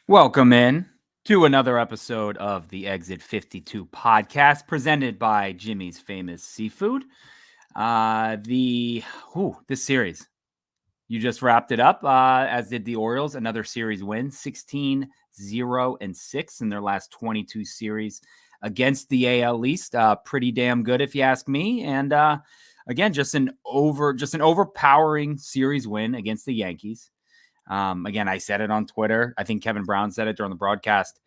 Welcome in to another episode of the Exit 52 podcast presented by Jimmy's Famous Seafood. This series, you just wrapped it up, as did the Orioles. Another series win, 16-0-6 in their last 22 series against the AL East. Pretty damn good, if you ask me. And again, just an overpowering series win against the Yankees. Again, I said it on Twitter. I think Kevin Brown said it during the broadcast.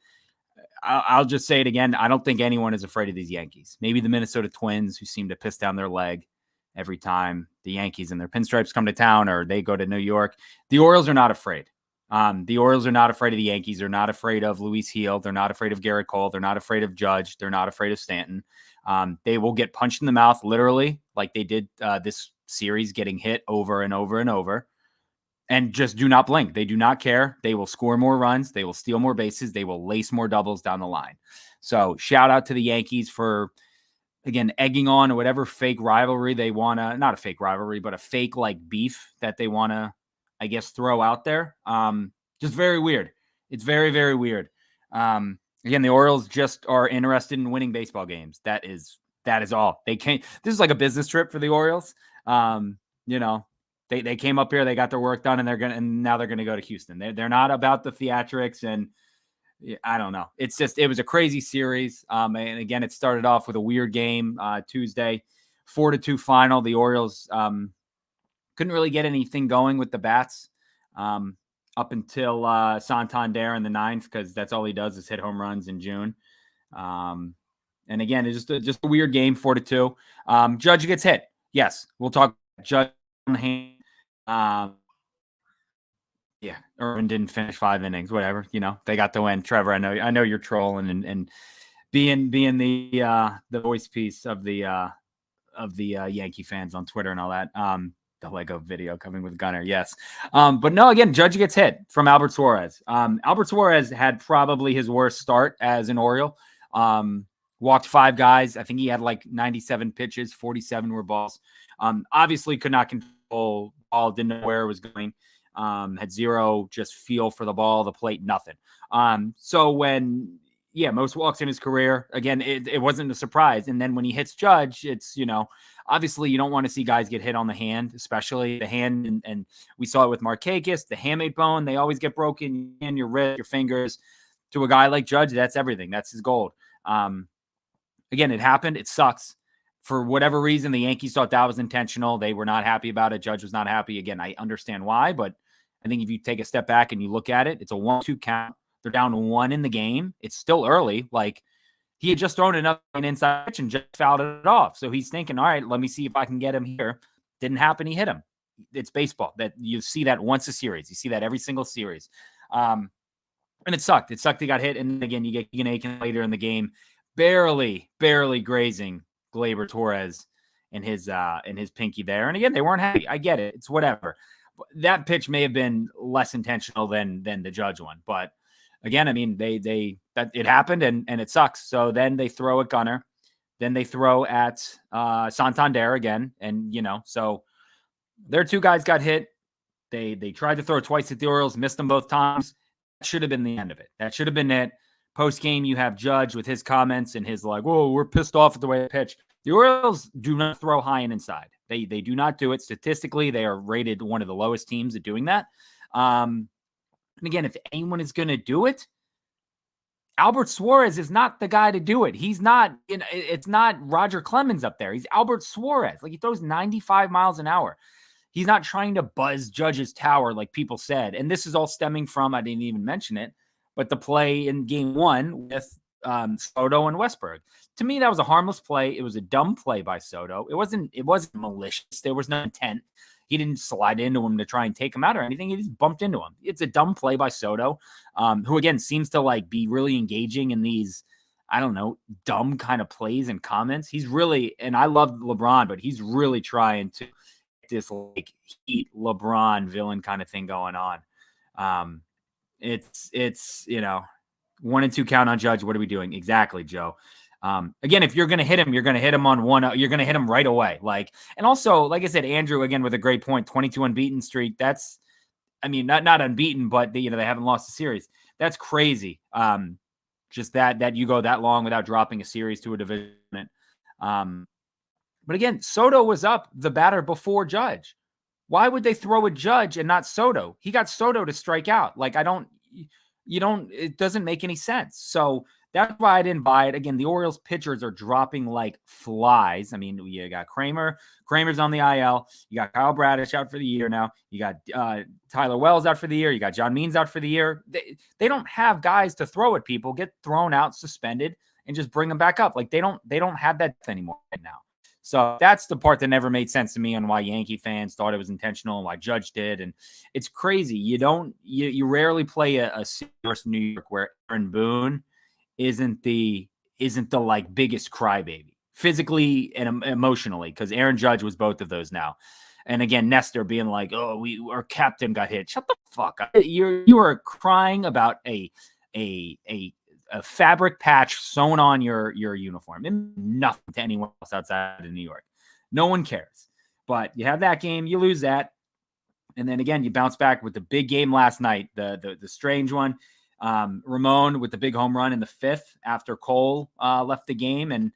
I'll just say it again. I don't think anyone is afraid of these Yankees. Maybe the Minnesota Twins, who seem to piss down their leg every time the Yankees and their pinstripes come to town or they go to New York. The Orioles are not afraid. The Orioles are not afraid of the Yankees. They're not afraid of Luis Gil. They're not afraid of Garrett Cole. They're not afraid of Judge. They're not afraid of Stanton. They will get punched in the mouth, literally, like they did this series, getting hit over and over and over. And just do not blink. They do not care. They will score more runs. They will steal more bases. They will lace more doubles down the line. So shout out to the Yankees for, again, egging on whatever fake rivalry they want to, not a fake rivalry, but a fake like beef that they want to, I guess, throw out there. Just very weird. It's very, very weird. Again, the Orioles just are interested in winning baseball games. That is all. They can't, this is like a business trip for the Orioles. They came up here, they got their work done, and now they're gonna go to Houston. They're not about the theatrics, and I don't know. It was a crazy series. And again, it started off with a weird game Tuesday, 4-2 final. The Orioles couldn't really get anything going with the bats up until Santander in the ninth, because that's all he does is hit home runs in June. And again, it's just a weird game, 4-2. Judge gets hit. Yes, we'll talk Judge on the hand. Irvin didn't finish 5 innings, whatever, they got the win. Trevor, I know you're trolling and being the voice piece of the Yankee fans on Twitter and all that. The Lego video coming with Gunnar. Yes. But no, again, Judge gets hit from Albert Suarez. Albert Suarez had probably his worst start as an Oriole. Walked 5 guys. I think he had like 97 pitches, 47 were balls. Obviously could not control ball, didn't know where it was going. Had zero just feel for the ball, the plate, nothing. So when, most walks in his career, again, it wasn't a surprise. And then when he hits Judge, it's, obviously you don't want to see guys get hit on the hand, especially the hand. And we saw it with Markakis, the hamate bone. They always get broken in your wrist, your fingers. To a guy like Judge, that's everything. That's his gold. Again, it happened. It sucks. For whatever reason, the Yankees thought that was intentional. They were not happy about it. Judge was not happy. Again, I understand why, but I think if you take a step back and you look at it, it's a 1-2 count. They're down to 1 in the game. It's still early. Like, he had just thrown an inside pitch and just fouled it off. So he's thinking, all right, let me see if I can get him here. Didn't happen. He hit him. It's baseball. That you see that once a series. You see that every single series. And it sucked. It sucked he got hit. And again, you get Keegan Aiken later in the game, barely grazing Gleyber Torres in his pinky there. And again, they weren't happy. I get it. It's whatever. That pitch may have been less intentional than the Judge one. But again, I mean, it happened and it sucks. So then they throw at Gunnar. Then they throw at Santander again. And, so their 2 guys got hit. They tried to throw twice at the Orioles, missed them both times. That should have been the end of it. That should have been it. Post game, you have Judge with his comments and his like, "Whoa, we're pissed off at the way they pitch." The Orioles do not throw high and inside. They do not do it. Statistically, they are rated one of the lowest teams at doing that. And again, if anyone is going to do it, Albert Suarez is not the guy to do it. He's not. It's not Roger Clemens up there. He's Albert Suarez. Like, he throws 95 miles an hour. He's not trying to buzz Judge's tower like people said. And this is all stemming from, I didn't even mention it, but the play in game 1 with Soto and Westberg. To me, that was a harmless play. It was a dumb play by Soto. It wasn't malicious. There was no intent. He didn't slide into him to try and take him out or anything. He just bumped into him. It's a dumb play by Soto, who again seems to like be really engaging in these, I don't know, dumb kind of plays and comments. He's really, and I love LeBron, but he's really trying to get this like heat LeBron villain kind of thing going on. It's 1-2 count on Judge. What are we doing? Exactly, Joe. Again, if you're going to hit him, you're going to hit him on one. You're going to hit him right away. And also, like I said, Andrew, again, with a great point, 22 unbeaten streak. That's, I mean, not unbeaten, but they haven't lost a series. That's crazy. Just that you go that long without dropping a series to a division. But again, Soto was up the batter before Judge. Why would they throw a Judge and not Soto? He got Soto to strike out. Like, it doesn't make any sense. So that's why I didn't buy it. Again, the Orioles pitchers are dropping like flies. I mean, you got Kramer. Kramer's on the IL. You got Kyle Bradish out for the year now. You got Tyler Wells out for the year. You got John Means out for the year. They don't have guys to throw at people, get thrown out, suspended, and just bring them back up. Like, they don't have that anymore right now. So that's the part that never made sense to me on why Yankee fans thought it was intentional and why Judge did. And it's crazy. You rarely play a series versus New York where Aaron Boone isn't the like biggest crybaby physically and emotionally, because Aaron Judge was both of those now. And again, Nestor being like, "Oh, our captain got hit." Shut the fuck up. You are crying about a fabric patch sewn on your uniform. And nothing to anyone else outside of New York. No one cares. But you have that game, you lose that. And then again, you bounce back with the big game last night, the strange one. Ramon with the big home run in the 5th after Cole left the game. And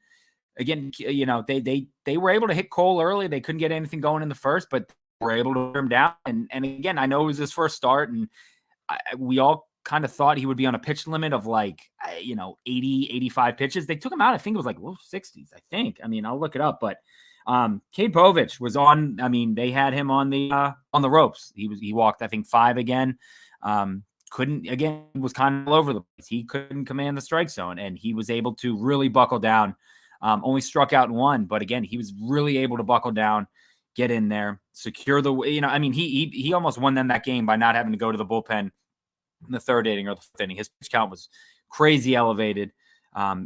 again, they were able to hit Cole early. They couldn't get anything going in the 1st, but they were able to wear him down. And again, I know it was his first start, and we all kind of thought he would be on a pitch limit of 80, 85 pitches. They took him out. I think it was like low 60s, I think. I mean, I'll look it up, but Cade Povich was on. I mean, they had him on the ropes. He walked, I think, 5 again. Was kind of all over the place. He couldn't command the strike zone, and he was able to really buckle down. Only struck out in 1, but again, he was really able to buckle down, get in there, secure the. I mean, he almost won them that game by not having to go to the bullpen in the 3rd inning or the 5th inning. His pitch count was crazy elevated.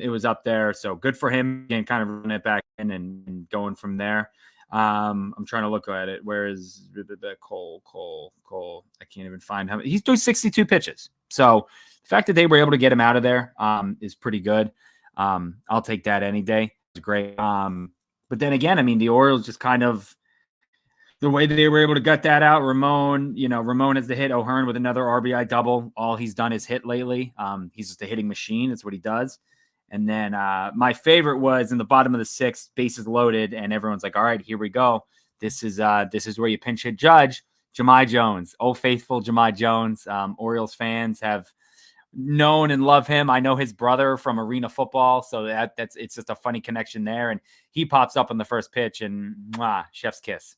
It was up there. So good for him. Again, kind of running it back in and going from there. I'm trying to look at it. Where is the Cole? I can't even find him. He's doing 62 pitches. So the fact that they were able to get him out of there is pretty good. I'll take that any day. It's great. But then again, I mean, the Orioles just kind of, the way that they were able to gut that out. Ramon has the hit. O'Hearn with another RBI double. All he's done is hit lately. He's just a hitting machine. That's what he does. And then my favorite was in the bottom of the 6th, bases loaded, and everyone's like, "All right, here we go. This is where you pinch hit Judge." Jahmai Jones, oh faithful Jahmai Jones. Orioles fans have known and love him. I know his brother from arena football, so it's just a funny connection there. And he pops up on the first pitch, and chef's kiss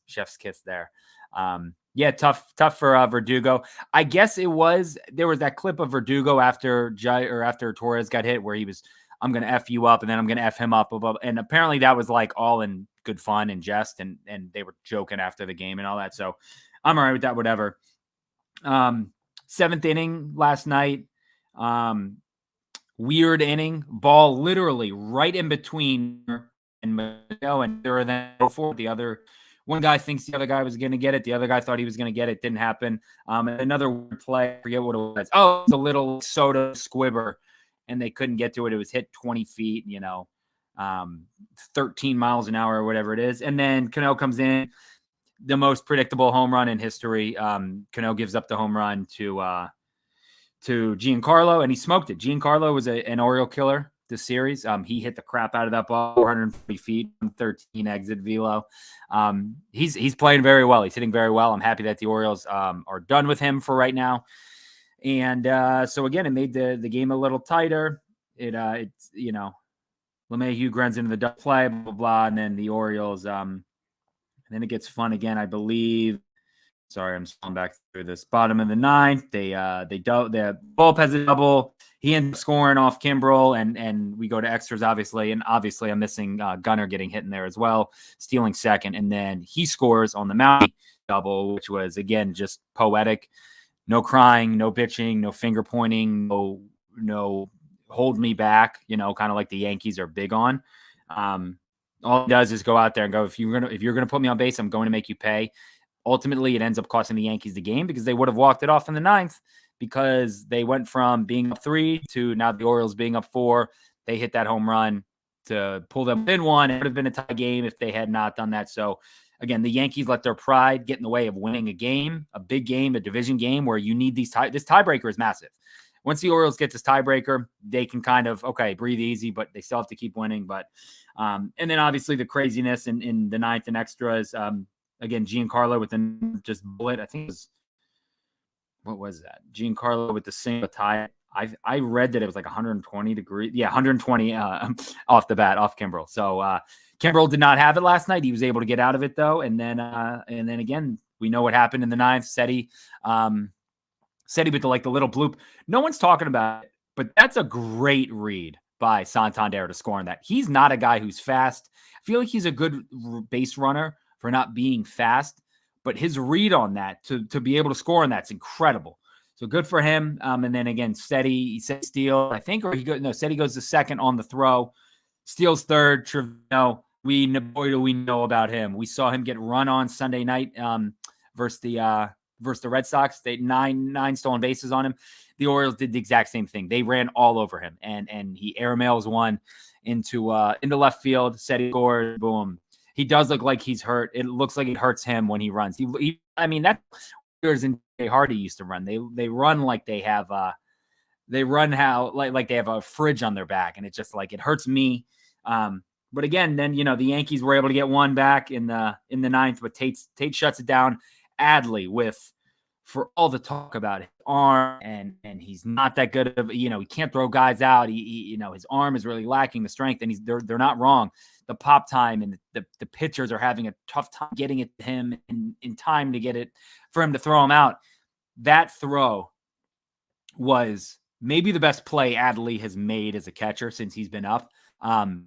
there. Yeah, tough for Verdugo. I guess there was that clip of Verdugo after Torres got hit where he was, "I'm going to F you up, and then I'm going to F him up." And apparently that was like all in good fun and jest, and they were joking after the game and all that. So I'm all right with that, whatever. 7th inning last night. Weird inning, ball literally right in between and then before the other. One guy thinks the other guy was going to get it. The other guy thought he was going to get it. Didn't happen. Another play, I forget what it was. Oh, it was a little Soto squibber, and they couldn't get to it. It was hit 20 feet, 13 miles an hour or whatever it is. And then Cano comes in, the most predictable home run in history. Cano gives up the home run to Giancarlo, and he smoked it. Giancarlo was an Oriole killer this series. He hit the crap out of that ball, 440 feet, 13 exit velo. He's playing very well. He's hitting very well. I'm happy that the Orioles are done with him for right now. And so again, it made the game a little tighter. It's LeMahieu grunts into the double play, blah, blah, blah, and then the Orioles. And then it gets fun again, I believe. Sorry, I'm scrolling back through this. Bottom of the 9th, the Bulp has a double. He ends up scoring off Kimbrel, and we go to extras, obviously. And obviously, I'm missing Gunnar getting hit in there as well, stealing second. And then he scores on the mound double, which was, again, just poetic. No crying, no bitching, no finger pointing, no hold me back, kind of like the Yankees are big on. All he does is go out there and go, if you're gonna put me on base, I'm going to make you pay. Ultimately, it ends up costing the Yankees the game because they would have walked it off in the 9th because they went from being up 3 to now the Orioles being up 4. They hit that home run to pull them within 1. It would have been a tie game if they had not done that. So, again, the Yankees let their pride get in the way of winning a game, a big game, a division game where you need this tiebreaker is massive. once the Orioles get this tiebreaker, they can kind of, okay, breathe easy, but they still have to keep winning. But, and then obviously the craziness in the ninth and extras, again, Giancarlo with the just bullet. I think it was, what was that? Giancarlo with the single tie. I read that it was like 120 degrees. Yeah, 120 off the bat, off Kimbrel. So Kimbrel did not have it last night. He was able to get out of it though. And then again, we know what happened in the ninth. Seti with the little bloop. No one's talking about it, but that's a great read by Santander to score on that. He's not a guy who's fast. I feel like he's a good base runner for not being fast, but his read on that to be able to score on that's incredible. So good for him. And then again, Seti steal, I think, or Seti goes to second on the throw, steals third. Trevino, we know about him. We saw him get run on Sunday night versus the Red Sox. They nine stolen bases on him. The Orioles did the exact same thing. They ran all over him, and he airmails one into left field. Seti scored. Boom. He does look like he's hurt. It looks like it hurts him when he runs. That's in Hardy used to run. They run like they have they have a fridge on their back, and it's just like it hurts me. But again, then the Yankees were able to get one back in the ninth, but Tate shuts it down. Adley for all the talk about his arm and he's not that good of, he can't throw guys out. He his arm is really lacking the strength, and they're not wrong. The pop time and the pitchers are having a tough time getting it to him in time to get it for him to throw him out. That throw was maybe the best play Adley has made as a catcher since he's been up.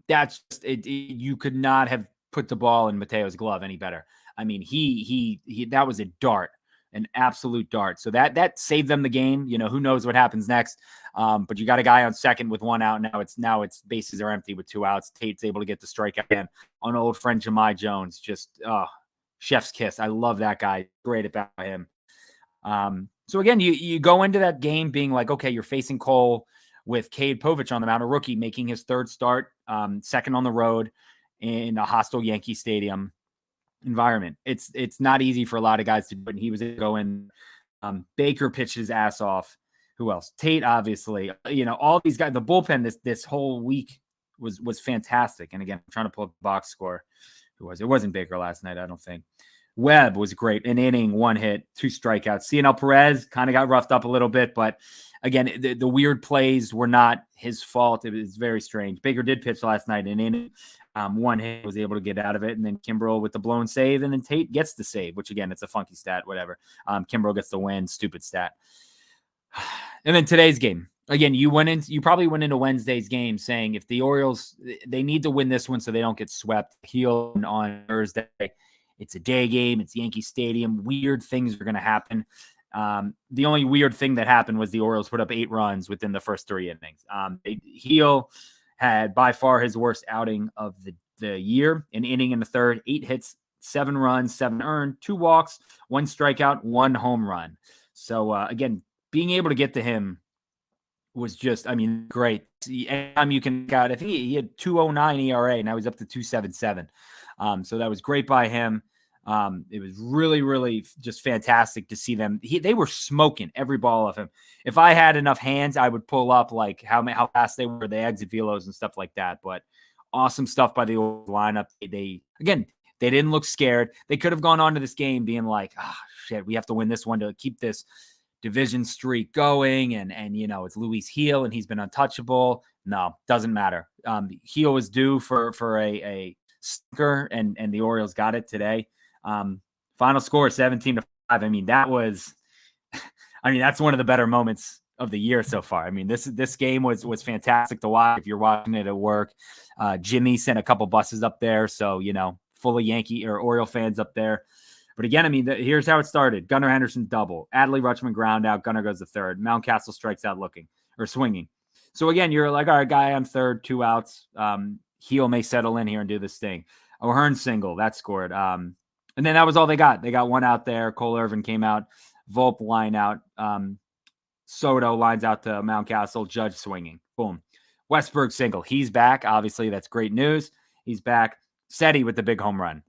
That's just, you could not have put the ball in Mateo's glove any better. I mean, he that was a dart, an absolute dart. So that saved them the game. Who knows what happens next? But you got a guy on second with one out. Now it's bases are empty with two outs. Tate's able to get the strikeout again on old friend Jahmai Jones. Just chef's kiss. I love that guy. Great about him. So again, you go into that game being like, okay, you're facing Cole with Cade Povich on the mound, a rookie making his third start, second on the road in a hostile Yankee Stadium environment. It's not easy for a lot of guys to do, but he was able to go in. Baker pitched his ass off. Who else? Tate, obviously. All these guys. The bullpen this whole week was fantastic. And again, I'm trying to pull up the box score. Who was it? It wasn't Baker last night, I don't think. Webb was great. An inning, one hit, two strikeouts. CNL Perez kind of got roughed up a little bit, but again, the weird plays were not his fault. It was very strange. Baker did pitch last night, an inning, one hit, was able to get out of it, and then Kimbrel with the blown save, and then Tate gets the save, which again, it's a funky stat, whatever. Kimbrel gets the win, stupid stat. And then today's game. Again, you probably went into Wednesday's game saying if the Orioles, they need to win this one so they don't get swept. Heel on Thursday. It's a day game. It's Yankee Stadium. Weird things are going to happen. The only weird thing that happened was the Orioles put up 8 runs within the first 3 innings. Heel had by far his worst outing of the year. An inning in the third, 8 hits, 7 runs, 7 earned, 2 walks, 1 strikeout, 1 home run. So again, being able to get to him was just, great. Anytime you can got, I think he had 2.09 ERA. Now he's up to 2.77. So that was great by him. It was really, really just fantastic to see them. They were smoking every ball of him. If I had enough hands, I would pull up like how fast they were, the exit velos and stuff like that. But awesome stuff by the old lineup. They didn't look scared. They could have gone on to this game being like, shit, we have to win this one to keep this division streak going. And it's Luis Heel and he's been untouchable. No, doesn't matter. Heel was due for a stinker and the Orioles got it today. Final score 17-5. That's one of the better moments of the year so far. This game was fantastic to watch if you're watching it at work. Jimmy sent a couple buses up there, so full of Yankee or Oriole fans up there. But again, here's how it started. Gunnar Henderson double, Adley Rutschman ground out, Gunnar goes to third, Mountcastle strikes out swinging. So again, you're like, all right, guy on third, 2 outs. Heel may settle in here and do this thing. O'Hearn single, that scored. And then that was all they got. They got 1 out there. Cole Irvin came out. Volpe line out. Soto lines out to Mountcastle. Judge swinging. Boom. Westberg single. He's back. Obviously, that's great news. He's back. Seti with the big home run.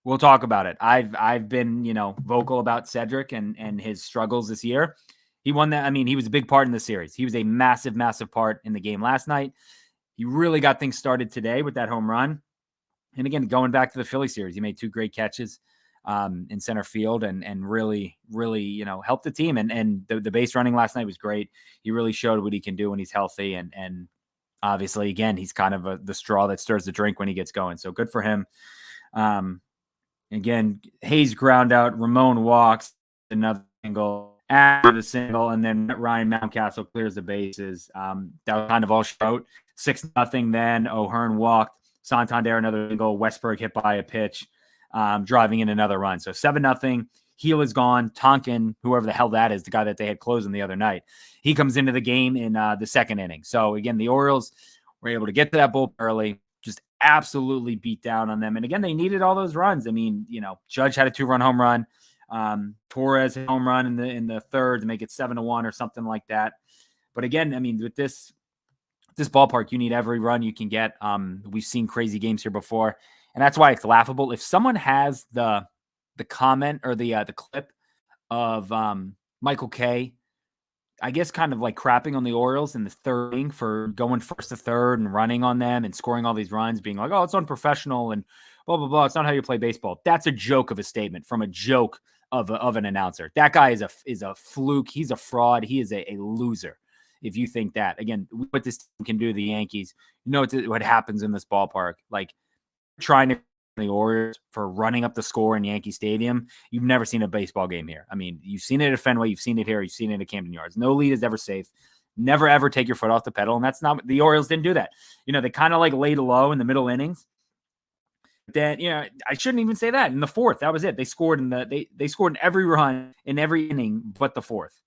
We'll talk about it. I've been, vocal about Cedric and his struggles this year. He won that. I mean, he was a big part in the series. He was a massive, massive part in the game last night. He really got things started today with that home run. And again, going back to the Philly series, he made 2 great catches in center field and really, really, helped the team. And the base running last night was great. He really showed what he can do when he's healthy. And obviously, again, he's kind of the straw that stirs the drink when he gets going. So good for him. Again, Hayes ground out, Ramon walks, another single after the single, and then Ryan Mountcastle clears the bases. That was kind of all she wrote. 6-0 then. O'Hearn walked. Santander another single. Westberg hit by a pitch, driving in another run. So 7-0. Heel is gone. Tonkin, whoever the hell that is, the guy that they had closing the other night, he comes into the game in the second inning. So again, the Orioles were able to get to that bullpen early, just absolutely beat down on them. And again, they needed all those runs. I mean, Judge had a 2-run home run. Torres hit a home run in the third to make it 7-1 or something like that. But again, I mean, with this ballpark, you need every run you can get. We've seen crazy games here before, and that's why it's laughable. If someone has the comment or the clip of Michael Kay, I guess kind of like crapping on the Orioles in the third inning for going first to third and running on them and scoring all these runs, being like, oh, it's unprofessional and blah, blah, blah. It's not how you play baseball. That's a joke of a statement from a joke of an announcer. That guy is a fluke. He's a fraud. He is a loser. If you think that, again, what this team can do to the Yankees, what happens in this ballpark. Like, trying to the Orioles for running up the score in Yankee Stadium. You've never seen a baseball game here. I mean, you've seen it at Fenway, you've seen it here, you've seen it at Camden Yards. No lead is ever safe. Never, ever take your foot off the pedal. And that's not, the Orioles didn't do that. They kind of like laid low in the middle innings. Then, I shouldn't even say that. In the fourth, that was it. They scored they scored in every run in every inning but the fourth.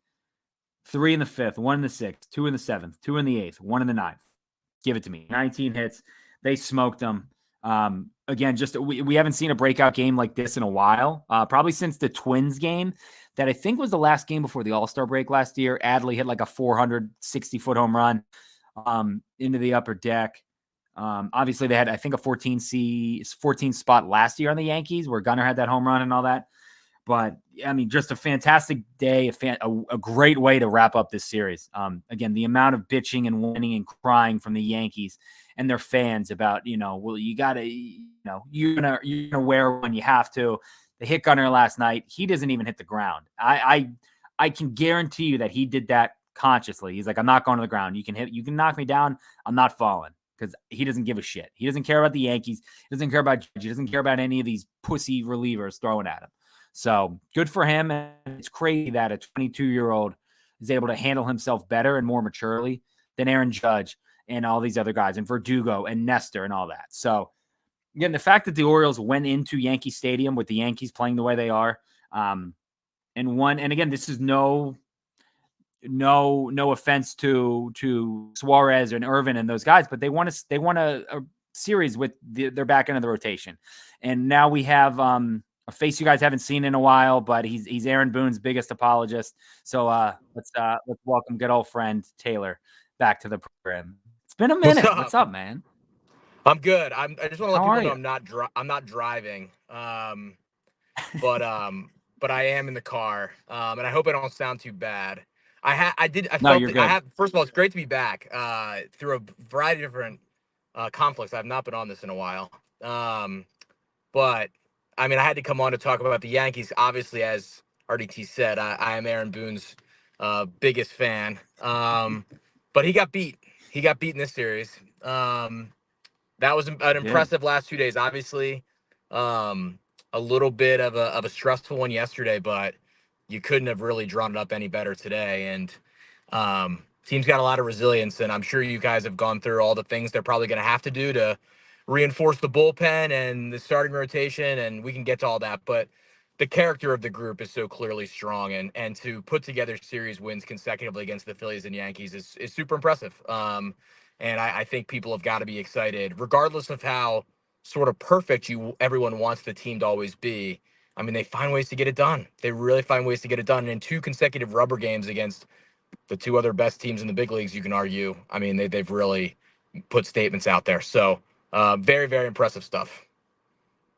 3 in the fifth, 1 in the sixth, 2 in the seventh, 2 in the eighth, 1 in the ninth. Give it to me. 19 hits. They smoked them. Again, just we haven't seen a breakout game like this in a while, probably since the Twins game that I think was the last game before the All-Star break last year. Adley hit like a 460-foot home run into the upper deck. Obviously, they had, I think, a 14 spot last year on the Yankees where Gunnar had that home run and all that. But, I mean, just a fantastic day, a great way to wrap up this series. Again, the amount of bitching and whining and crying from the Yankees and their fans about, well, you got to, you're gonna wear one, you have to. They hit Gunnar last night. He doesn't even hit the ground. I can guarantee you that he did that consciously. He's like, I'm not going to the ground. You can knock me down. I'm not falling, because he doesn't give a shit. He doesn't care about the Yankees. He doesn't care about Judge. He doesn't care about any of these pussy relievers throwing at him. So good for him. And it's crazy that a 22-year-old is able to handle himself better and more maturely than Aaron Judge and all these other guys, and Verdugo and Nestor and all that. So again, the fact that the Orioles went into Yankee Stadium with the Yankees playing the way they are, and won. And again, this is no offense to Suarez and Irvin and those guys, but they won a series with their back end of the rotation. And now we have a face you guys haven't seen in a while, but he's Aaron Boone's biggest apologist. So let's welcome good old friend Taylor back to the program. It's been a minute. What's up, man? I'm good. I just want to let people know I'm not driving. But I am in the car. And I hope I don't sound too bad. First of all, it's great to be back. Through a variety of different conflicts. I've not been on this in a while. But I mean, I had to come on to talk about the Yankees. Obviously, as RDT said, I am Aaron Boone's biggest fan. But he got beat. He got beat in this series. That was an impressive last 2 days. Obviously, a little bit of a stressful one yesterday, but you couldn't have really drawn it up any better today. And team's got a lot of resilience, and I'm sure you guys have gone through all the things they're probably going to have to do to reinforce the bullpen and the starting rotation, and we can get to all that. But the character of the group is so clearly strong, and to put together series wins consecutively against the Phillies and Yankees is super impressive. And I think people have got to be excited, regardless of how sort of perfect everyone wants the team to always be. I mean, they find ways to get it done. They really find ways to get it done. And in 2 consecutive rubber games against the 2 other best teams in the big leagues, you can argue. I mean, they've really put statements out there. So very, very impressive stuff.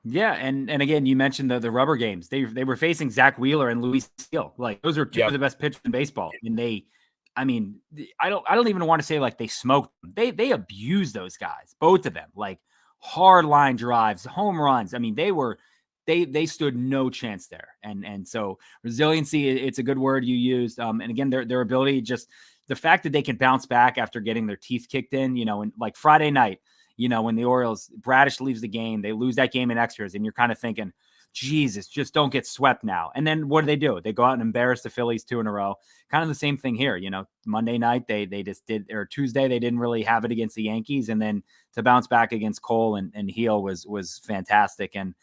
Yeah, and again, you mentioned the rubber games. They were facing Zach Wheeler and Luis Steele. Like those are two of Yep. the best pitchers in baseball, and I mean, I don't even want to say like they smoked them. They abused those guys, both of them. Like hard line drives, home runs. I mean, they stood no chance there. And so resiliency, it's a good word you used. And again, their ability, just the fact that they can bounce back after getting their teeth kicked in. And like Friday night, when the Orioles, Bradish leaves the game, they lose that game in extras, and you're kind of thinking, Jesus, just don't get swept now. And then what do? They go out and embarrass the Phillies 2 in a row. Kind of the same thing here. Monday night, they just did, or Tuesday, they didn't really have it against the Yankees. And then to bounce back against Cole and Heel was fantastic. And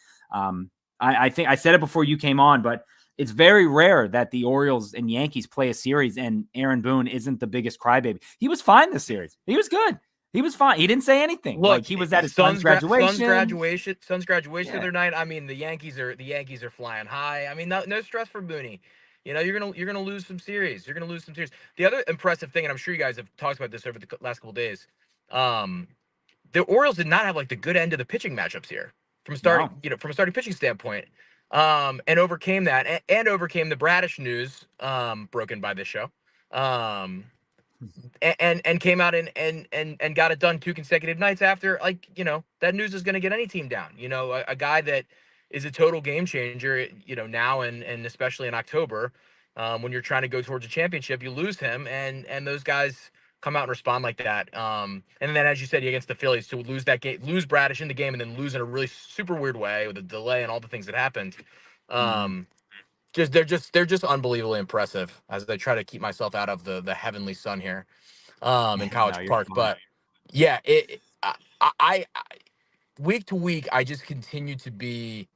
I think I said it before you came on, but it's very rare that the Orioles and Yankees play a series and Aaron Boone isn't the biggest crybaby. He was fine this series. He was good. He was fine. He didn't say anything. Look, Like he was at his son's graduation. graduation the Yeah. other night. I mean, the Yankees are flying high. I mean, no stress for Booney. You're gonna lose some series. You're gonna lose some series. The other impressive thing, and I'm sure you guys have talked about this over the last couple of days, the Orioles did not have like the good end of the pitching matchups here No. from a starting pitching standpoint, and overcame that and overcame the Bradish news, broken by this show. Um, and came out and got it done 2 consecutive nights after, like, that news is going to get any team down. A guy that is a total game changer, now and especially in October, when you're trying to go towards a championship, you lose him, and those guys come out and respond like that. And then, as you said, against the Phillies, to lose that game, lose Bradish in the game, and then lose in a really super weird way with a delay and all the things that happened. Mm-hmm. They're just unbelievably impressive as I try to keep myself out of the heavenly sun here, in No, College you're Park. fine. But yeah, I week to week, I just continue to be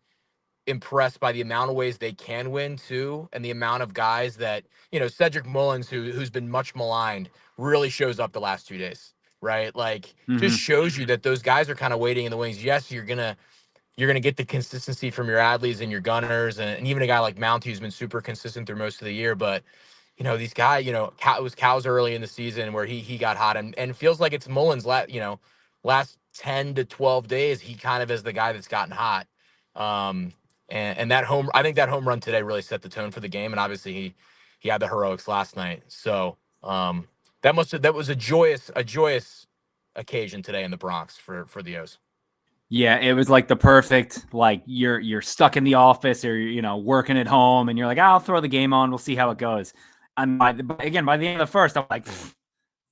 impressed by the amount of ways they can win too, and the amount of guys that, Cedric Mullins, who's been much maligned, really shows up the last 2 days, right? Like, just Mm-hmm. shows you that those guys are kind of waiting in the wings. Yes, you're gonna get the consistency from your Adleys and your Gunners, and even a guy like Mounty who's been super consistent through most of the year, but these guys, it was Cows early in the season where he got hot, and feels like it's Mullins last 10 to 12 days, he kind of is the guy that's gotten hot. Um, and I think that home run today really set the tone for the game. And obviously he had the heroics last night. So, that was a joyous occasion today in the Bronx for the O's. Yeah, it was like the perfect, like you're stuck in the office or working at home, and you're like, I'll throw the game on, we'll see how it goes. And by the end of the first, I'm like,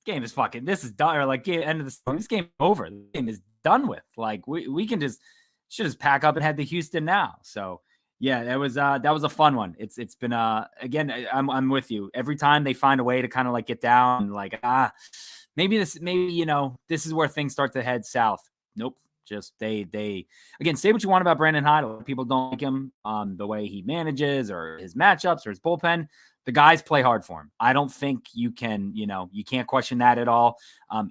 game is fucking, this is done. Or like, end of this game over. The game is done with. Like we can should just pack up and head to Houston now. So yeah, that was a fun one. It's been again, I'm with you. Every time they find a way to kind of like get down, like maybe this is where things start to head south. Nope. Just they again, say what you want about Brandon Hyde. People don't like him, the way he manages or his matchups or his bullpen. The guys play hard for him. I don't think you can't question that at all.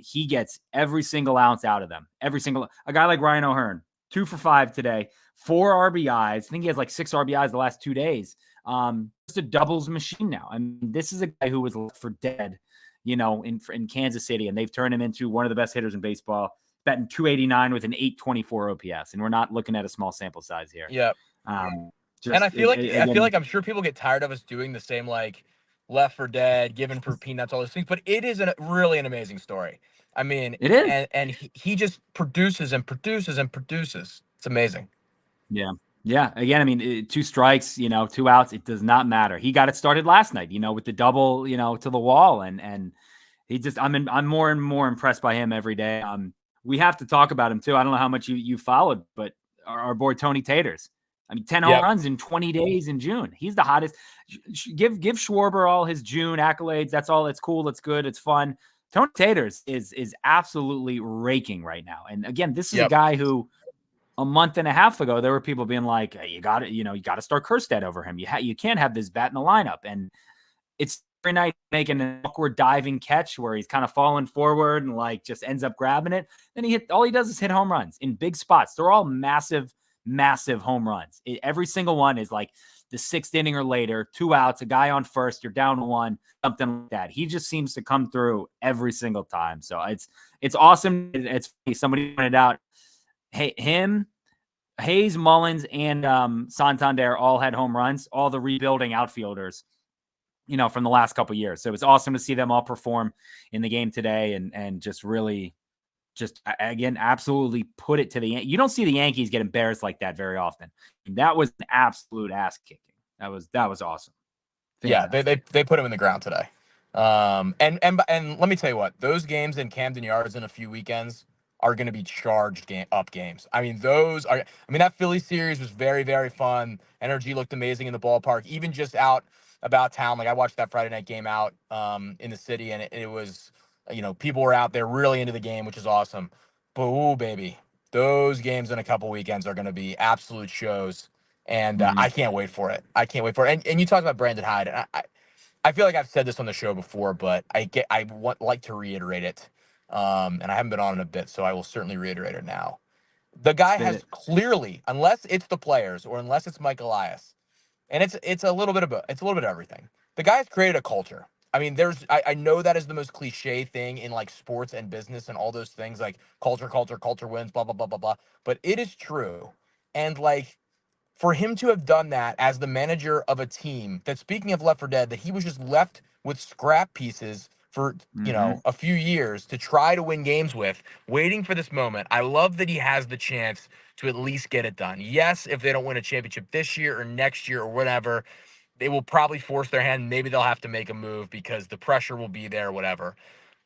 He gets every single ounce out of them. A guy like Ryan O'Hearn, 2 for 5 today, 4 RBIs. I think he has like 6 RBIs the last 2 days. Just a doubles machine now. I mean, this is a guy who was left for dead, in Kansas City, and they've turned him into one of the best hitters in baseball, batting 289 with an 824 OPS, and we're not looking at a small sample size here. Yeah. And Again, I'm sure people get tired of us doing the same, like, left for dead, given for peanuts, all those things, but it is really an amazing story. I mean, it is. and he just produces and produces and produces. It's amazing. Yeah. Yeah. Again, I mean, 2 strikes, 2 outs. It does not matter. He got it started last night, with the double, to the wall, and he just, I'm more and more impressed by him every day. We have to talk about him too. I don't know how much you followed, but our boy Tony Taters. I mean, 10 home Yep. runs in 20 days in June. He's the hottest. Give Schwarber all his June accolades. That's all. It's cool. It's good. It's fun. Tony Taters is absolutely raking right now. And again, this is a Yep. guy who a month and a half ago, there were people being like, hey, you got to start Kerstead over him. You can't have this bat in the lineup. And it's every night making an awkward diving catch where he's kind of falling forward and like just ends up grabbing it. Then all he does is hit home runs in big spots. They're all massive home runs. Every single one is like the 6th inning or later, 2 outs, a guy on first, you're down 1, something like that. He just seems to come through every single time. So it's awesome. It's funny. Somebody pointed out, hey, him, Hayes, Mullins, and Santander all had home runs. All the rebuilding outfielders, from the last couple of years. So it was awesome to see them all perform in the game today, and just really, just again, absolutely put it to the. You don't see the Yankees get embarrassed like that very often. That was an absolute ass kicking. That was awesome. Fantastic. Yeah, they put him in the ground today. And let me tell you what, those games in Camden Yards in a few weekends are going to be charged up games. I mean, that Philly series was very, very fun. Energy looked amazing in the ballpark, even just out about town. Like I watched that Friday night game out in the city, and it was, people were out there really into the game, which is awesome. But ooh, baby, those games in a couple weekends are going to be absolute shows. And I can't wait for it. I can't wait for it. And you talked about Brandon Hyde. And I feel like I've said this on the show before, but like to reiterate it. And I haven't been on in a bit, so I will certainly reiterate it now. The guy has clearly, unless it's the players or unless it's Mike Elias, and it's a little bit of everything. The guy has created a culture. I mean, I know that is the most cliche thing in like sports and business and all those things, like culture wins, blah blah blah blah blah. But it is true, and like for him to have done that as the manager of a team that, speaking of Left 4 Dead, that he was just left with scrap pieces for, a few years to try to win games with, waiting for this moment. I love that he has the chance to at least get it done. Yes, if they don't win a championship this year or next year or whatever, they will probably force their hand. Maybe they'll have to make a move because the pressure will be there, whatever.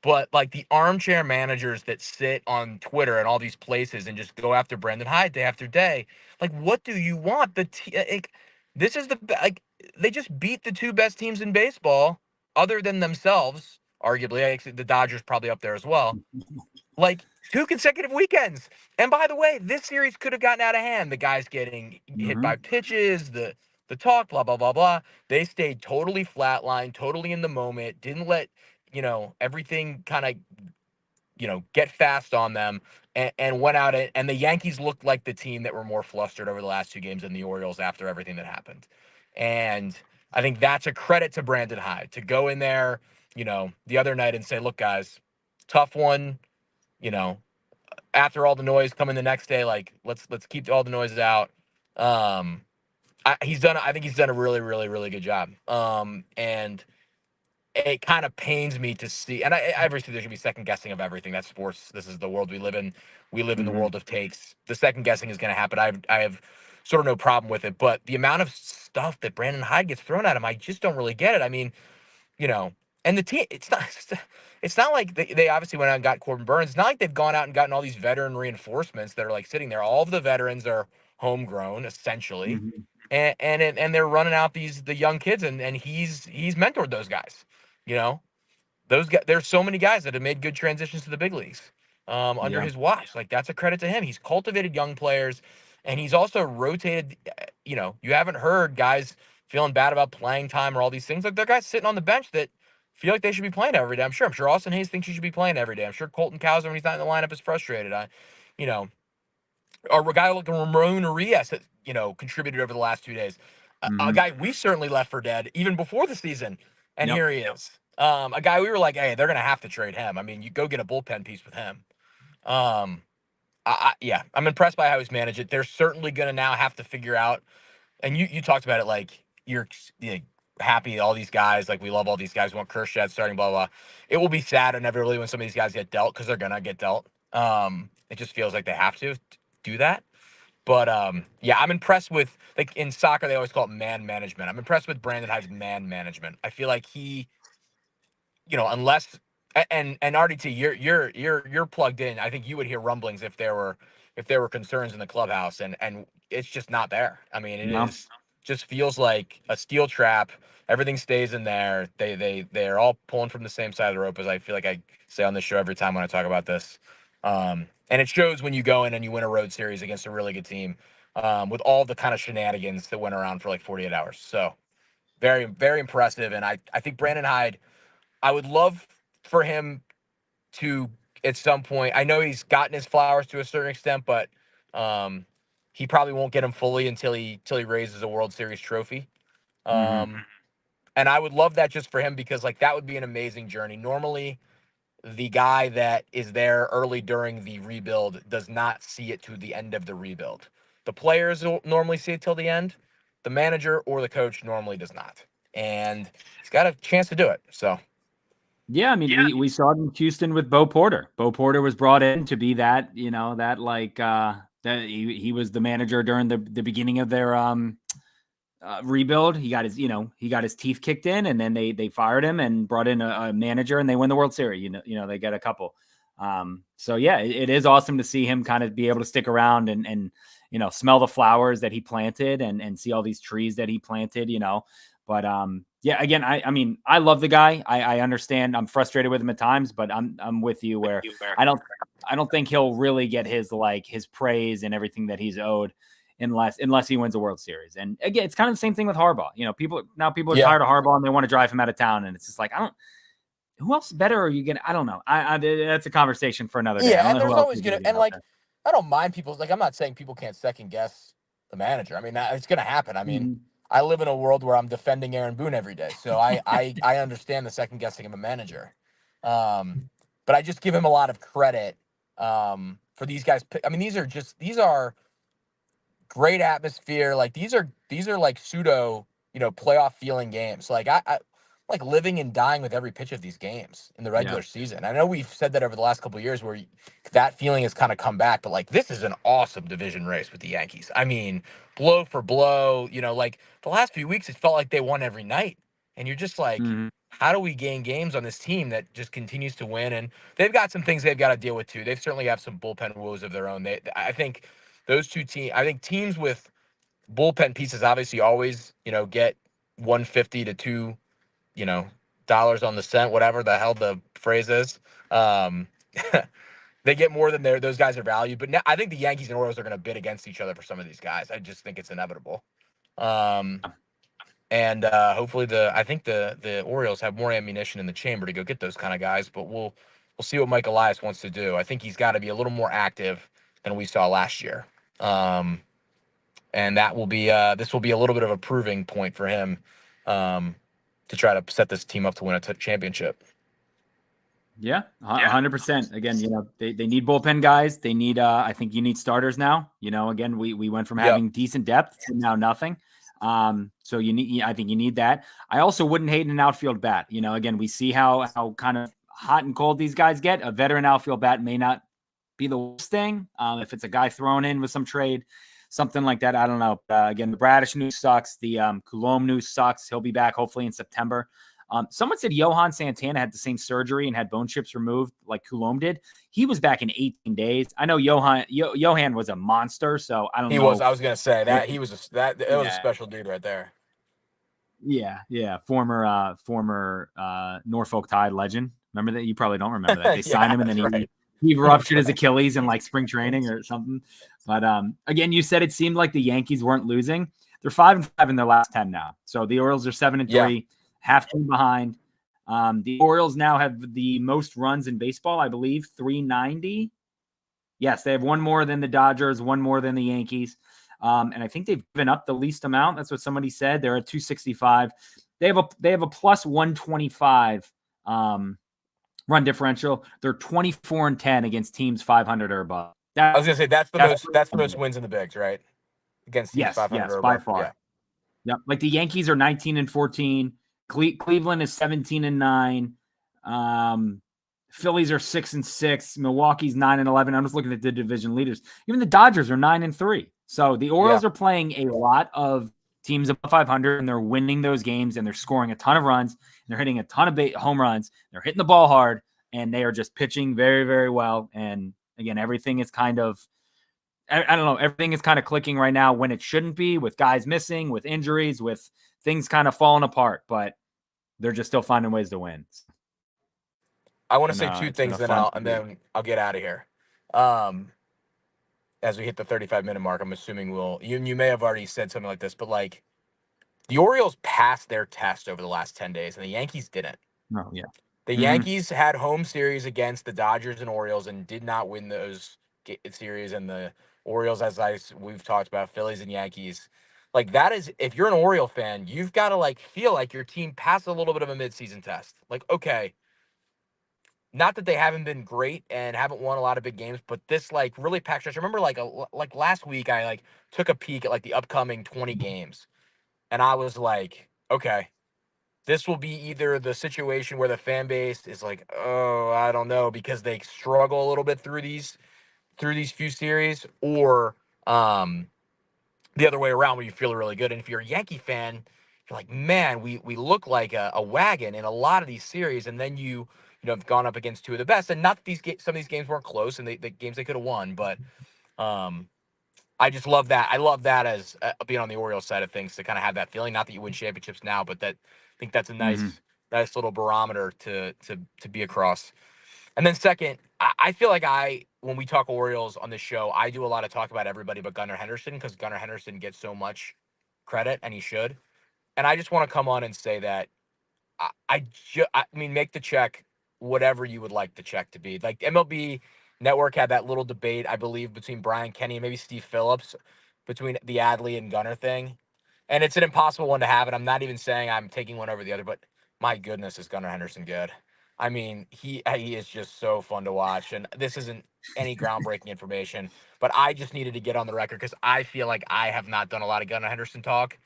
But like the armchair managers that sit on Twitter and all these places and just go after Brandon Hyde day after day, like what do you want? This is like they just beat the two best teams in baseball, other than themselves, arguably. Actually, the Dodgers probably up there as well. Like 2 consecutive weekends. And by the way, this series could have gotten out of hand. The guys getting hit by pitches, the talk, blah blah blah blah. They stayed totally flatlined, totally in the moment. Didn't let everything kind of get fast on them, and went out and the Yankees looked like the team that were more flustered over the last 2 games than the Orioles after everything that happened. And I think that's a credit to Brandon Hyde to go in there, the other night and say, look, guys, tough one, you know, after all the noise coming the next day, like let's keep all the noises out. I think he's done a really, really, really good job. And it kind of pains me to see, and I obviously there's gonna be second guessing of everything. That's sports. This is the world we live in. We live in the world of takes. The second guessing is gonna happen. I have sort of no problem with it, but the amount of stuff that Brandon Hyde gets thrown at him, I just don't really get it. I mean, you know, and the team, it's not like they obviously went out and got Corbin Burns. It's not like they've gone out and gotten all these veteran reinforcements that are like sitting there. All of the veterans are homegrown essentially, and they're running out the young kids, and he's mentored those guys. You know, those guys. There's so many guys that have made good transitions to the big leagues under his watch. Like that's a credit to him. He's cultivated young players, and he's also rotated. You haven't heard guys feeling bad about playing time or all these things. Like there are guys sitting on the bench that feel like they should be playing every day. I'm sure Austin Hayes thinks he should be playing every day. I'm sure Colton Cowser, when he's not in the lineup, is frustrated. You know, or a guy like Ramon Urias that contributed over the last 2 days. A guy we certainly left for dead even before the season, and here he is. A guy we were like, hey, they're gonna have to trade him. I mean, you go get a bullpen piece with him. Yeah, I'm impressed by how he's managed it. They're certainly gonna now have to figure out. And you talked about it like you're happy all these guys, like we love all these guys, we want Kershad starting, blah blah. It will be sad inevitably when some of these guys get dealt because they're gonna get dealt. It just feels like they have to do that. But yeah, I'm impressed with, like in soccer they always call it man management. I'm impressed with Brandon Hyde's man management. I feel like he, unless and RDT, you're plugged in. I think you would hear rumblings if there were concerns in the clubhouse, and it's just not there. I mean, it No. is just feels like a steel trap. Everything stays in there. They're all pulling from the same side of the rope, as I feel like I say on this show every time when I talk about this. And it shows when you go in and you win a road series against a really good team, with all the kind of shenanigans that went around for like 48 hours. So very, very impressive. And I think Brandon Hyde, I would love for him to, at some point, I know he's gotten his flowers to a certain extent, but he probably won't get them fully until he raises a World Series trophy. And I would love that just for him because like that would be an amazing journey. Normally, the guy that is there early during the rebuild does not see it to the end of the rebuild. The players will normally see it till the end. The manager or the coach normally does not. And he's got a chance to do it. So Yeah, I mean, we saw it in Houston with Bo Porter. Bo Porter was brought in to be that, that like that he was the manager during the beginning of their rebuild. He got his teeth kicked in, and then they fired him and brought in a manager, and they win the World Series. They get a couple. So yeah, it is awesome to see him kind of be able to stick around and smell the flowers that he planted and see all these trees that he planted. But yeah, again, I mean, I love the guy. I understand. I'm frustrated with him at times, but I'm with you where I don't think he'll really get his praise and everything that he's owed unless he wins a World Series. And again, it's kind of the same thing with Harbaugh. People are tired of Harbaugh and they want to drive him out of town. And it's just like, who else better are you gonna? I don't know. That's a conversation for another day. Yeah, and there's always gonna I don't mind people. Like, I'm not saying people can't second guess the manager. I mean, it's gonna happen. I mean, I live in a world where I'm defending Aaron Boone every day, so I understand the second guessing of a manager. But I just give him a lot of credit for these guys. I mean, these are great atmosphere. Like, these are like pseudo, playoff feeling games. Like, I like living and dying with every pitch of these games in the regular season. I know we've said that over the last couple of years where that feeling has kind of come back, but like, this is an awesome division race with the Yankees. I mean, blow for blow, like the last few weeks, it felt like they won every night. And you're just like, how do we gain games on this team that just continues to win? And they've got some things they've got to deal with too. They've certainly have some bullpen woes of their own. I think those two teams, I think teams with bullpen pieces obviously always, get 150 to 2, dollars on the cent, whatever the hell the phrase is. They get more than those guys are valued. But now I think the Yankees and Orioles are going to bid against each other for some of these guys. I just think it's inevitable. And hopefully I think the Orioles have more ammunition in the chamber to go get those kind of guys. But we'll see what Mike Elias wants to do. I think he's got to be a little more active than we saw last year. And that will be this will be a little bit of a proving point for him to try to set this team up to win a championship. Yeah, 100%. Again, they need bullpen guys. They need, I think you need starters now. Again, we went from having decent depth to now nothing. So I think you need that. I also wouldn't hate an outfield bat. Again, we see how kind of hot and cold these guys get. A veteran outfield bat may not be the worst thing. If it's a guy thrown in with some trade, something like that, I don't know. Again, the Bradish news sucks. The Coulombe news sucks. He'll be back hopefully in September. Someone said Johan Santana had the same surgery and had bone chips removed like Coulombe did. He was back in 18 days. I know Johan was a monster, so I don't know. He was. I was going to say that he was that was a special dude right there. Yeah. Former Norfolk Tide legend. Remember that? You probably don't remember that. They signed him and then he ruptured his Achilles in like spring training or something. But again, you said it seemed like the Yankees weren't losing. They're 5-5 in their last 10 now. So the Orioles are 7-3. Half team behind. The Orioles now have the most runs in baseball, I believe, 390. Yes, they have one more than the Dodgers, one more than the Yankees. And I think they've given up the least amount. That's what somebody said. They're at 265. They have a plus 125 run differential. They're 24-10 against teams 500 or above. I was gonna say that's the most wins in the bigs, right? Against teams 500 or above. By far. Yeah. Like the Yankees are 19-14. Cleveland is 17-9. Phillies are 6-6. Milwaukee's 9-11. I'm just looking at the division leaders. Even the Dodgers are 9-3. So the Orioles are playing a lot of teams above 500, and they're winning those games, and they're scoring a ton of runs. And they're hitting a ton of home runs. They're hitting the ball hard, and they are just pitching very, very well. And again, everything is kind of, I don't know, everything is kind of clicking right now when it shouldn't be, with guys missing, with injuries, with things kind of falling apart, but they're just still finding ways to win. I want to say two things, then I'll get out of here. As we hit the 35-minute mark, I'm assuming you may have already said something like this, but like the Orioles passed their test over the last 10 days, and the Yankees didn't. Oh, yeah. The Yankees had home series against the Dodgers and Orioles and did not win those series, and the Orioles, as we've talked about, Phillies and Yankees. Like, that is, if you're an Oriole fan, you've got to like feel like your team passed a little bit of a midseason test. Like, okay, not that they haven't been great and haven't won a lot of big games, but this like really packed stretch. I remember like last week I like took a peek at like the upcoming 20 games, and I was like, okay, this will be either the situation where the fan base is like, oh, I don't know, because they struggle a little bit through these few series, or the other way around where you feel really good. And if you're a Yankee fan, you're like, man, we look like a wagon in a lot of these series, and then have gone up against two of the best. And not that some of these games weren't close, and the games they could have won, but um, I just love that. I love that as being on the Orioles side of things, to kind of have that feeling. Not that you win championships now, but I think that's a Hmm. nice little barometer to be across. And then second, I feel like when we talk Orioles on this show, I do a lot of talk about everybody but Gunnar Henderson, because Gunnar Henderson gets so much credit, and he should. And I just want to come on and say that I mean, make the check whatever you would like the check to be. Like MLB Network had that little debate, I believe, between Brian Kenny and maybe Steve Phillips, between the Adley and Gunner thing. And it's an impossible one to have. And I'm not even saying I'm taking one over the other, but my goodness, is Gunnar Henderson good? I mean, he is just so fun to watch. And this isn't any groundbreaking information, but I just needed to get on the record because I feel like I have not done a lot of Gunnar Henderson talk.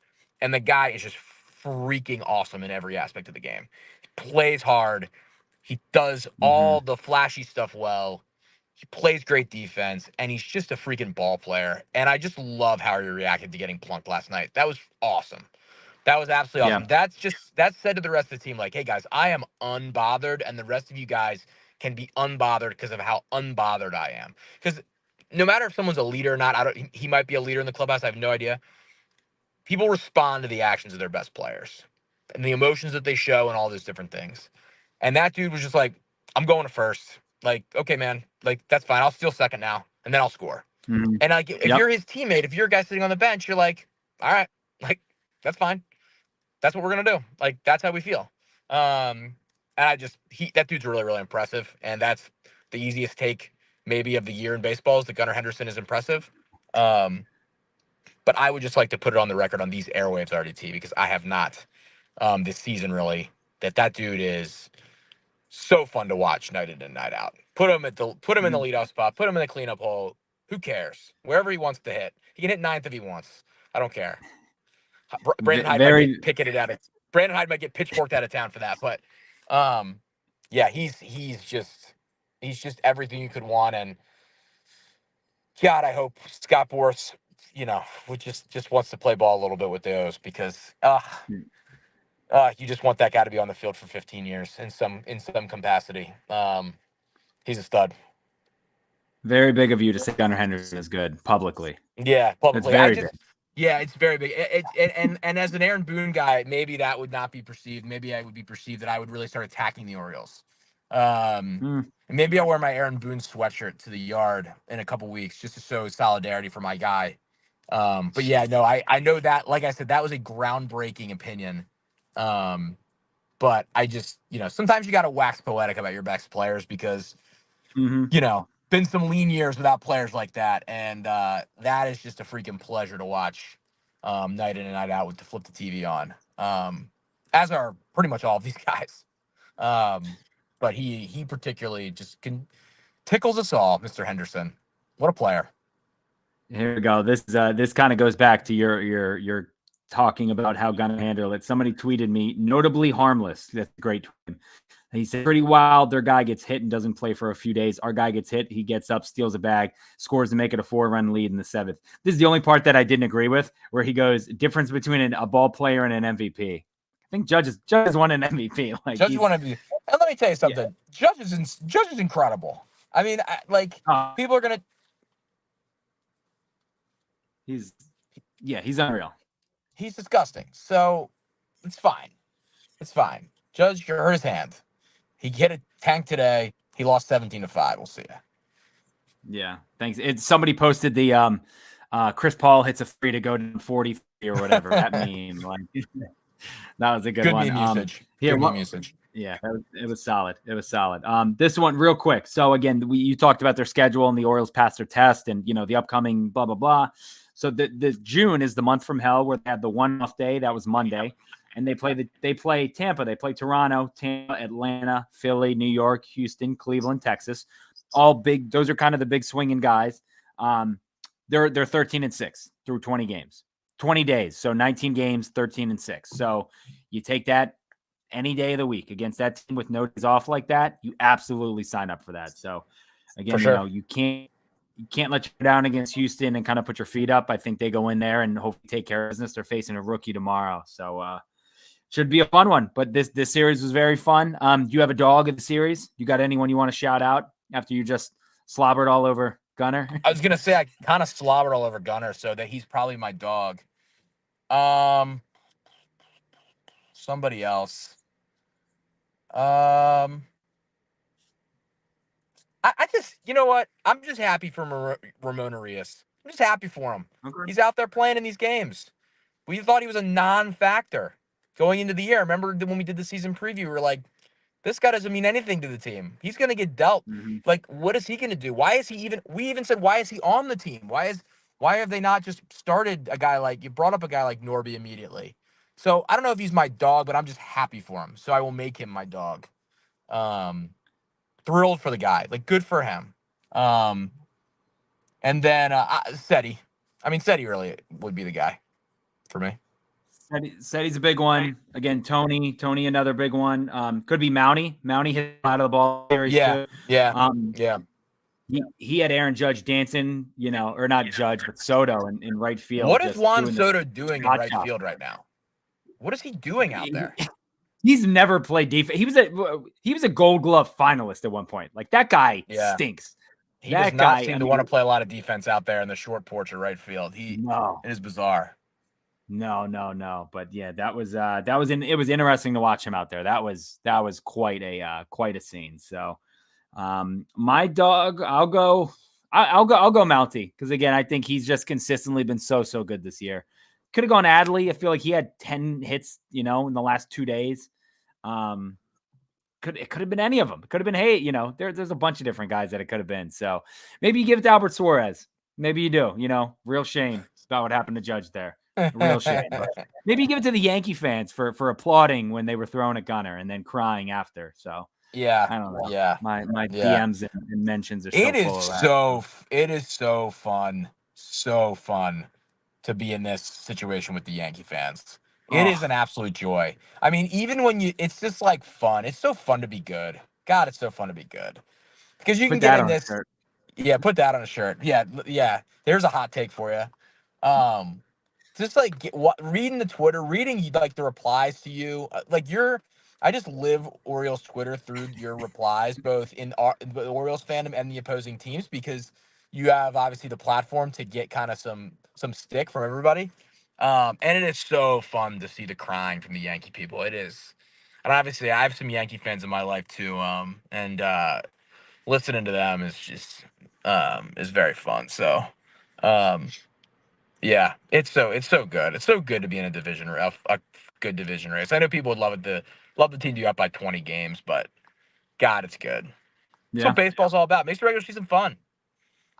And the guy is just freaking awesome in every aspect of the game. He plays hard. He does Hmm. all the flashy stuff well. He plays great defense, and he's just a freaking ball player. And I just love how he reacted to getting plunked last night. That was awesome. That was absolutely Yeah. awesome. That's said to the rest of the team, like, hey guys, I am unbothered, and the rest of you guys can be unbothered because of how unbothered I am. Because no matter if someone's a leader or not, he might be a leader in the clubhouse. I have no idea. People respond to the actions of their best players and the emotions that they show and all those different things. And that dude was just like, I'm going to first. Like, okay, man, like that's fine. I'll steal second now, and then I'll score. Hmm. And like, if Yep. you're his teammate, if you're a guy sitting on the bench, you're like, all right, like that's fine. That's what we're gonna do. Like, that's how we feel. And that dude's really, really impressive, and that's the easiest take maybe of the year in baseball is that Gunnar Henderson is impressive. Um, but I would just like to put it on the record on these airwaves RDT, because I have not this season really, that dude is so fun to watch night in and night out. Put him in the leadoff spot, put him in the cleanup hole. Who cares? Wherever he wants to hit. He can hit ninth if he wants. I don't care. Brandon Hyde might get Very. picketed out of Brandon Hyde might get pitchforked out of town for that. But yeah, he's just everything you could want. And God, I hope Scott Boras, would just wants to play ball a little bit with the O's, because you just want that guy to be on the field for 15 years in some capacity. He's a stud. Very big of you to say Gunnar Henderson is good publicly. Yeah, That's publicly. very big. Yeah, it's very big. And as an Aaron Boone guy, maybe that would not be perceived. Maybe I would be perceived that I would really start attacking the Orioles. Mm. And maybe I'll wear my Aaron Boone sweatshirt to the yard in a couple weeks just to show solidarity for my guy. But yeah, no, I know that, like I said, that was a groundbreaking opinion. But I just, sometimes you got to wax poetic about your best players, because, Hmm. been some lean years without players like that. And that is just a freaking pleasure to watch night in and night out, with to flip the TV on. As are pretty much all of these guys. But he particularly just tickles us all, Mr. Henderson. What a player. Here we go. This kind of goes back to your talking about how Gunnar handled it. Somebody tweeted me, notably harmless. That's a great tweet. He said, pretty wild. Their guy gets hit and doesn't play for a few days. Our guy gets hit. He gets up, steals a bag, scores to make it a 4-run lead in the 7th. This is the only part that I didn't agree with, where he goes, difference between a ball player and an MVP. I think Judge has won an MVP. Like, Judge want to be, and let me tell you yeah. something. Judge is incredible. I mean, people are gonna. He's unreal. He's disgusting. So it's fine. It's fine. Judge hurt his hand. He hit a tank today. He lost 17-5. We'll see ya. Yeah, thanks. Somebody posted the Chris Paul hits a 3 to go to 40 or whatever that meme. Like, that was a good one. Meme usage. Yeah, good meme usage. Yeah, it was solid. It was solid. This one real quick. So again, you talked about their schedule and the Orioles passed their test, and the upcoming blah blah blah. So the June is the month from hell, where they had the one off day. That was Monday. and they play Tampa, they play Toronto, Tampa, Atlanta, Philly, New York, Houston, Cleveland, Texas. All big. Those are kind of the big swinging guys. They're 13-6 through 20 games, 20 days. So 19 games, 13-6. So you take that any day of the week against that team with no days off like that, you absolutely sign up for that. So again, sure. you can't let you go down against Houston and kind of put your feet up. I think they go in there and hopefully take care of business. They're facing a rookie tomorrow. So should be a fun one. But this series was very fun. Do you have a dog in the series? You got anyone you want to shout out after you just slobbered all over Gunnar? I was gonna say I kind of slobbered all over Gunnar, so that he's probably my dog. Somebody else. I just, you know what? I'm just happy for Ramon Arias. I'm just happy for him. Okay. He's out there playing in these games. We thought he was a non-factor going into the year. Remember when we did the season preview, we were like, this guy doesn't mean anything to the team. He's going to get dealt. Mm-hmm. Like, what is he going to do? Why is he even, we even said, why is he on the team? Why have they not just started a guy like, you brought up a guy like Norby immediately. So I don't know if he's my dog, but I'm just happy for him. So I will make him my dog. Thrilled for the guy, like good for him. And then Seti. I mean, Seti really would be the guy for me. Seti's a big one. Again, Tony, another big one. Could be Mountie. Mountie hit a lot of the ball series too. Yeah. He had Aaron Judge dancing, or not Judge, but Soto in right field. What is Juan Soto doing in right field right now? What is he doing out there? He's never played defense. He was a Gold Glove finalist at one point. Like that guy stinks. He does not seem to want to play a lot of defense out there in the short porch or right field. It is bizarre. No. But yeah, it was interesting to watch him out there. That was quite a scene. So my dog, I'll go Mountie, because again, I think he's just consistently been so good this year. Could have gone Adley. I feel like he had 10 hits, in the last 2 days. It could have been any of them. It could have been, there's a bunch of different guys that it could have been. So maybe you give it to Albert Suarez. Maybe you do, real shame about what happened to Judge there. Real shame. But maybe you give it to the Yankee fans for applauding when they were throwing at Gunnar and then crying after. So yeah, I don't know. Yeah. My DMs and mentions are so it is so fun. So fun to be in this situation with the Yankee fans. It is an absolute joy. I mean, even when it's just like fun. It's so fun to be good. God, it's so fun to be good. Because you can get in this. Yeah, put that on a shirt. Yeah. There's a hot take for you. Just like reading the Twitter, reading like the replies to you. I just live Orioles Twitter through your replies, both in the Orioles fandom and the opposing teams, because you have obviously the platform to get kind of some stick from everybody. And it is so fun to see the crying from the Yankee people. It is. And obviously I have some Yankee fans in my life too. And listening to them is just is very fun. So yeah, it's so good. It's so good to be in a good division race. I know people would love the team to be up by 20 games, but God, it's good. That's what baseball's all about. Makes the regular season fun.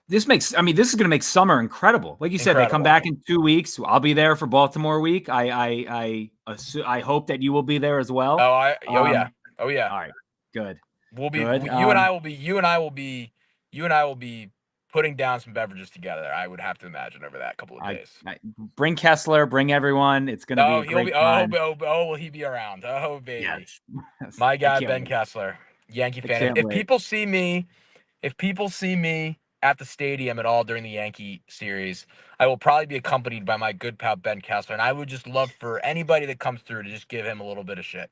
This is going to make summer incredible. Like you said, they come back in 2 weeks. I'll be there for Baltimore week. I hope that you will be there as well. Oh yeah. All right. Good. We'll be good. You and I will be putting down some beverages together. I would have to imagine over that couple of days. Bring Kessler, bring everyone. It's going to be a great time. Will he be around? Oh baby. Yes. My guy Ben Kessler, Yankee fan. If people see me at the stadium at all during the Yankee series, I will probably be accompanied by my good pal Ben Kessler, and I would just love for anybody that comes through to just give him a little bit of shit.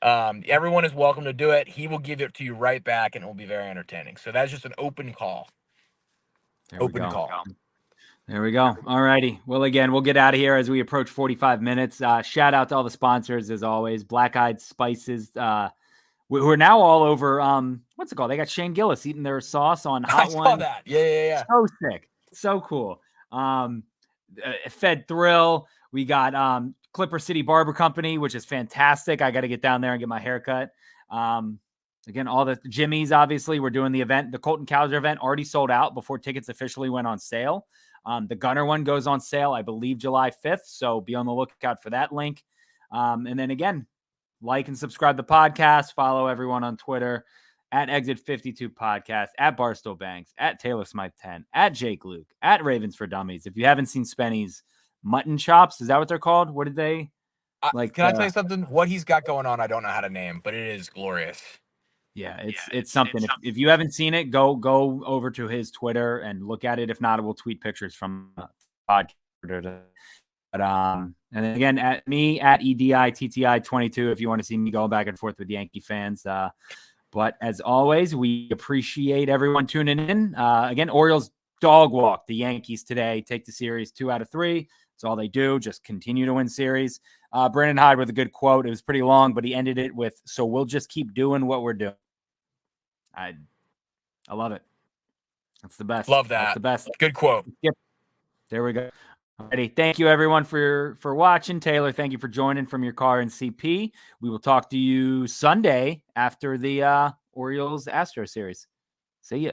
Everyone is welcome to do it. He will give it to you right back, and it will be very entertaining. So that's just an open call. There we go. All righty. Well, again, we'll get out of here as we approach 45 minutes. Shout out to all the sponsors, as always. Black Eyed Spices, who are now all over. What's it called? They got Shane Gillis eating their sauce on Hot One. I saw that. Yeah. So sick. So cool. Fed Thrill. We got Clipper City Barber Company, which is fantastic. I got to get down there and get my hair cut. Again, all the Jimmy's, obviously, we're doing the event. The Colton Cowser event already sold out before tickets officially went on sale. The Gunnar one goes on sale, I believe, July 5th. So be on the lookout for that link. And then again, like and subscribe to the podcast. Follow everyone on Twitter at Exit 52 Podcast, at Barstool Banks, at Taylor Smythe 10, at Jake Luke, at Ravens for Dummies. If you haven't seen Spenny's mutton chops, is that what they're called? What did they like? Can I tell you something? What he's got going on, I don't know how to name, but it is glorious. Yeah, it's something. If you haven't seen it, go over to his Twitter and look at it. If not, we'll tweet pictures from the podcast. But and then again, at me at EDITTI22 if you want to see me going back and forth with Yankee fans. But as always, we appreciate everyone tuning in. Again, Orioles dog walk the Yankees today. Take the series 2 out of 3. That's all they do. Just continue to win series. Brandon Hyde with a good quote. It was pretty long, but he ended it with, "So we'll just keep doing what we're doing." I love it. That's the best. Love that. That's the best. Good quote. Yep. There we go. Alrighty. Thank you everyone for watching. Taylor, thank you for joining from your car in CP. We will talk to you Sunday after the Orioles Astro series. See ya.